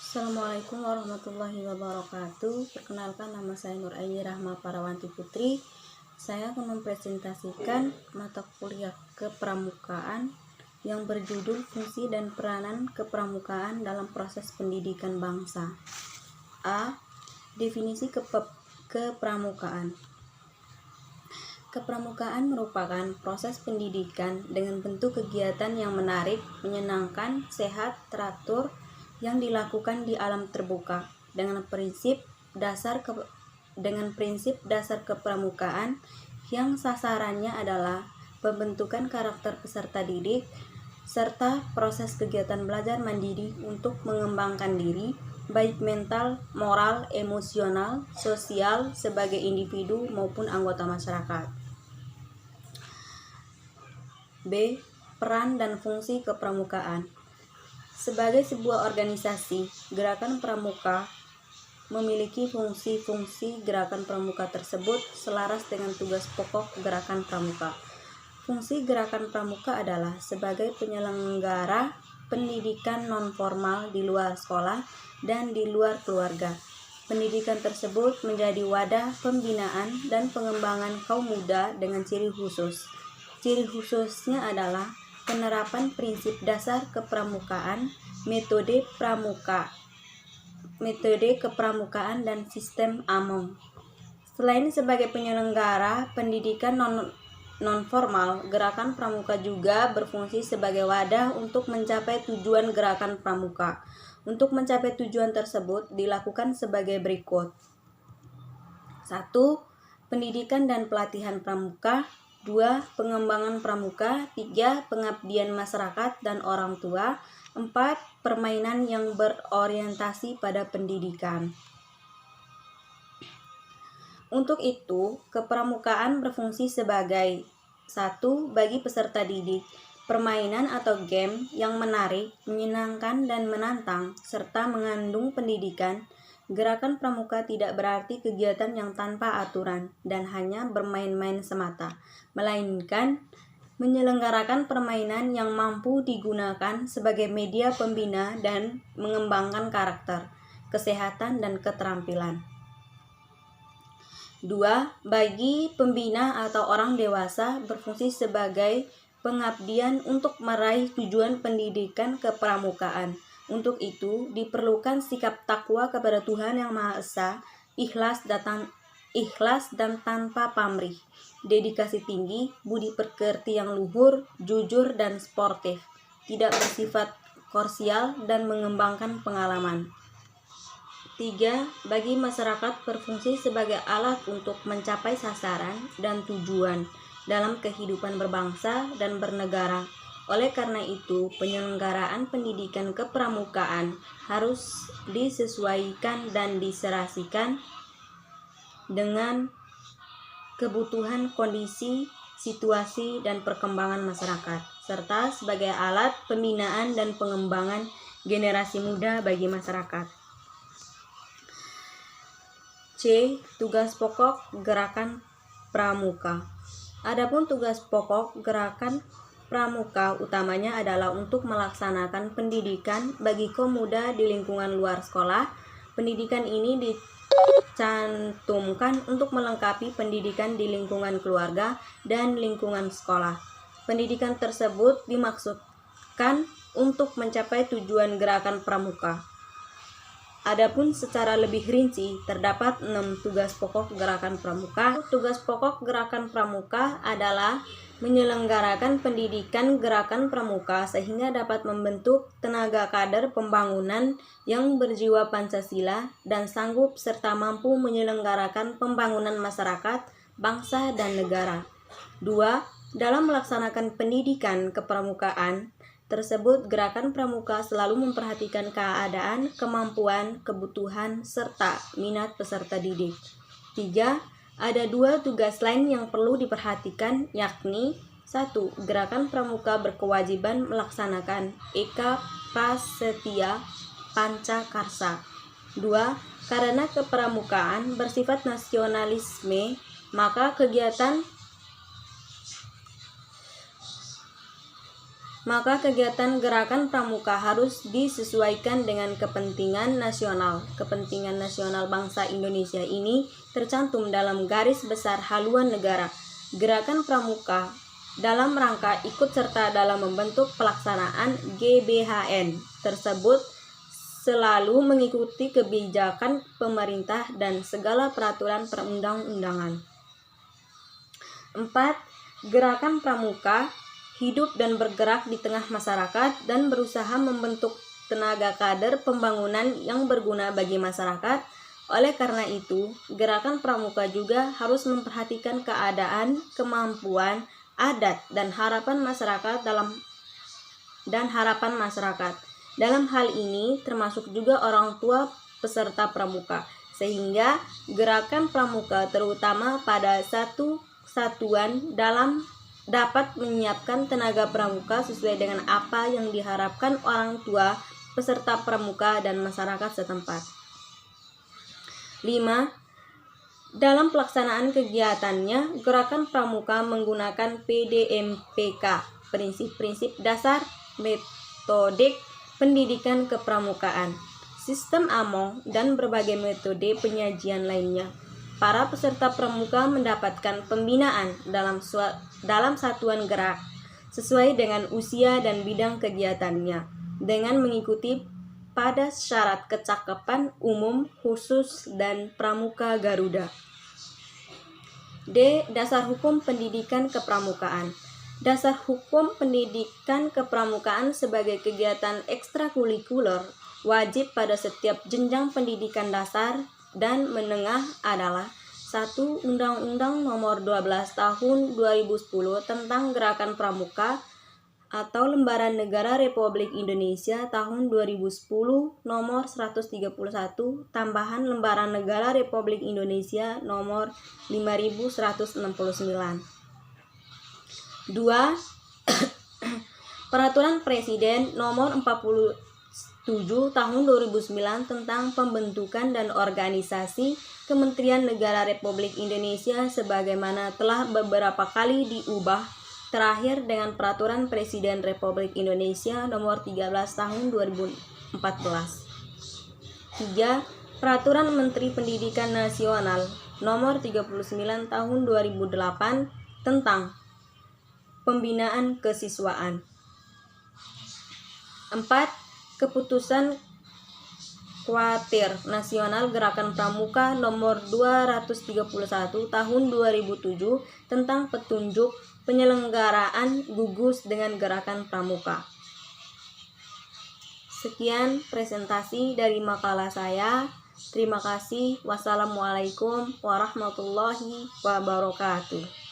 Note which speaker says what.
Speaker 1: Assalamualaikum warahmatullahi wabarakatuh. Perkenalkan, nama saya Nur Aini Rahma Parawanti Putri. Saya akan mempresentasikan mata kuliah kepramukaan yang berjudul Fungsi dan Peranan Kepramukaan dalam Proses Pendidikan Bangsa. A. Definisi kepramukaan. Kepramukaan merupakan proses pendidikan dengan bentuk kegiatan yang menarik, menyenangkan, sehat, teratur, yang dilakukan di alam terbuka dengan prinsip dasar kepramukaan yang sasarannya adalah pembentukan karakter peserta didik serta proses kegiatan belajar mandiri untuk mengembangkan diri baik mental, moral, emosional, sosial sebagai individu maupun anggota masyarakat. B. Peran dan fungsi kepramukaan. Sebagai sebuah organisasi, Gerakan Pramuka memiliki fungsi-fungsi gerakan pramuka tersebut selaras dengan tugas pokok Gerakan Pramuka. Fungsi Gerakan Pramuka adalah sebagai penyelenggara pendidikan non-formal di luar sekolah dan di luar keluarga. Pendidikan tersebut menjadi wadah pembinaan dan pengembangan kaum muda dengan ciri khusus. Ciri khususnya adalah penerapan prinsip dasar kepramukaan, metode kepramukaan dan sistem AMOM. Selain sebagai penyelenggara pendidikan non-formal, Gerakan Pramuka juga berfungsi sebagai wadah untuk mencapai tujuan Gerakan Pramuka. Untuk mencapai tujuan tersebut dilakukan sebagai berikut. 1. Pendidikan dan pelatihan pramuka. 2. Pengembangan pramuka. 3. Pengabdian masyarakat dan orang tua. 4. Permainan yang berorientasi pada pendidikan. Untuk itu, kepramukaan berfungsi sebagai 1. Bagi peserta didik, permainan atau game yang menarik, menyenangkan dan menantang, serta mengandung pendidikan. Gerakan Pramuka tidak berarti kegiatan yang tanpa aturan dan hanya bermain-main semata, melainkan menyelenggarakan permainan yang mampu digunakan sebagai media pembina dan mengembangkan karakter, kesehatan, dan keterampilan. 2. Bagi pembina atau orang dewasa berfungsi sebagai pengabdian untuk meraih tujuan pendidikan kepramukaan. Untuk itu diperlukan sikap takwa kepada Tuhan Yang Maha Esa, ikhlas dan tanpa pamrih, dedikasi tinggi, budi pekerti yang luhur, jujur dan sportif, tidak bersifat korsial dan mengembangkan pengalaman. 3. Bagi masyarakat berfungsi sebagai alat untuk mencapai sasaran dan tujuan dalam kehidupan berbangsa dan bernegara. Oleh karena itu, penyelenggaraan pendidikan kepramukaan harus disesuaikan dan diserasikan dengan kebutuhan kondisi, situasi, dan perkembangan masyarakat, serta sebagai alat pembinaan dan pengembangan generasi muda bagi masyarakat. C. Tugas pokok Gerakan Pramuka. Adapun tugas pokok Gerakan Pramuka utamanya adalah untuk melaksanakan pendidikan bagi kaum muda di lingkungan luar sekolah. Pendidikan ini dicantumkan untuk melengkapi pendidikan di lingkungan keluarga dan lingkungan sekolah. Pendidikan tersebut dimaksudkan untuk mencapai tujuan Gerakan Pramuka. Adapun secara lebih rinci, terdapat 6 tugas pokok Gerakan Pramuka. Tugas pokok Gerakan Pramuka adalah menyelenggarakan pendidikan Gerakan Pramuka sehingga dapat membentuk tenaga kader pembangunan yang berjiwa Pancasila dan sanggup serta mampu menyelenggarakan pembangunan masyarakat, bangsa, dan negara. 2. Dalam melaksanakan pendidikan kepramukaan tersebut, Gerakan Pramuka selalu memperhatikan keadaan, kemampuan, kebutuhan, serta minat peserta didik. 3. Ada 2 tugas lain yang perlu diperhatikan, yakni 1. Gerakan Pramuka berkewajiban melaksanakan Eka Prasetya Pancakarsa. 2. Karena kepramukaan bersifat nasionalisme, maka kegiatan maka kegiatan gerakan pramuka harus disesuaikan dengan kepentingan nasional. Kepentingan nasional bangsa Indonesia ini tercantum dalam garis besar haluan negara. Gerakan pramuka dalam rangka ikut serta dalam membentuk pelaksanaan GBHN tersebut selalu mengikuti kebijakan pemerintah dan segala peraturan perundang-undangan. 4. Gerakan pramuka hidup dan bergerak di tengah masyarakat dan berusaha membentuk tenaga kader pembangunan yang berguna bagi masyarakat. Oleh karena itu, gerakan pramuka juga harus memperhatikan keadaan, kemampuan, adat, dan harapan masyarakat Dalam hal ini termasuk juga orang tua peserta pramuka, sehingga gerakan pramuka terutama pada satu satuan dapat menyiapkan tenaga pramuka sesuai dengan apa yang diharapkan orang tua, peserta pramuka, dan masyarakat setempat. 5. Dalam pelaksanaan kegiatannya, gerakan pramuka menggunakan PDMPK, prinsip-prinsip dasar metodik pendidikan kepramukaan, sistem AMO, dan berbagai metode penyajian lainnya. Para peserta pramuka mendapatkan pembinaan dalam satuan gerak sesuai dengan usia dan bidang kegiatannya dengan mengikuti pada syarat kecakapan umum khusus dan pramuka Garuda. D. Dasar hukum pendidikan kepramukaan. Dasar hukum pendidikan kepramukaan sebagai kegiatan ekstrakurikuler wajib pada setiap jenjang pendidikan dasar dan menengah adalah 1. Undang-Undang Nomor 12 Tahun 2010 tentang Gerakan Pramuka atau Lembaran Negara Republik Indonesia Tahun 2010 Nomor 131 tambahan Lembaran Negara Republik Indonesia Nomor 5169. 2. Peraturan Presiden Nomor 47 Tahun 2009 tentang pembentukan dan organisasi Kementerian Negara Republik Indonesia sebagaimana telah beberapa kali diubah, terakhir dengan Peraturan Presiden Republik Indonesia Nomor 13 Tahun 2014. 3. Peraturan Menteri Pendidikan Nasional Nomor 39 Tahun 2008 tentang pembinaan kesiswaan. 4. Keputusan Kuartir Nasional Gerakan Pramuka Nomor 231 Tahun 2007 tentang petunjuk penyelenggaraan gugus dengan gerakan pramuka. Sekian presentasi dari makalah saya. Terima kasih. Wassalamualaikum warahmatullahi wabarakatuh.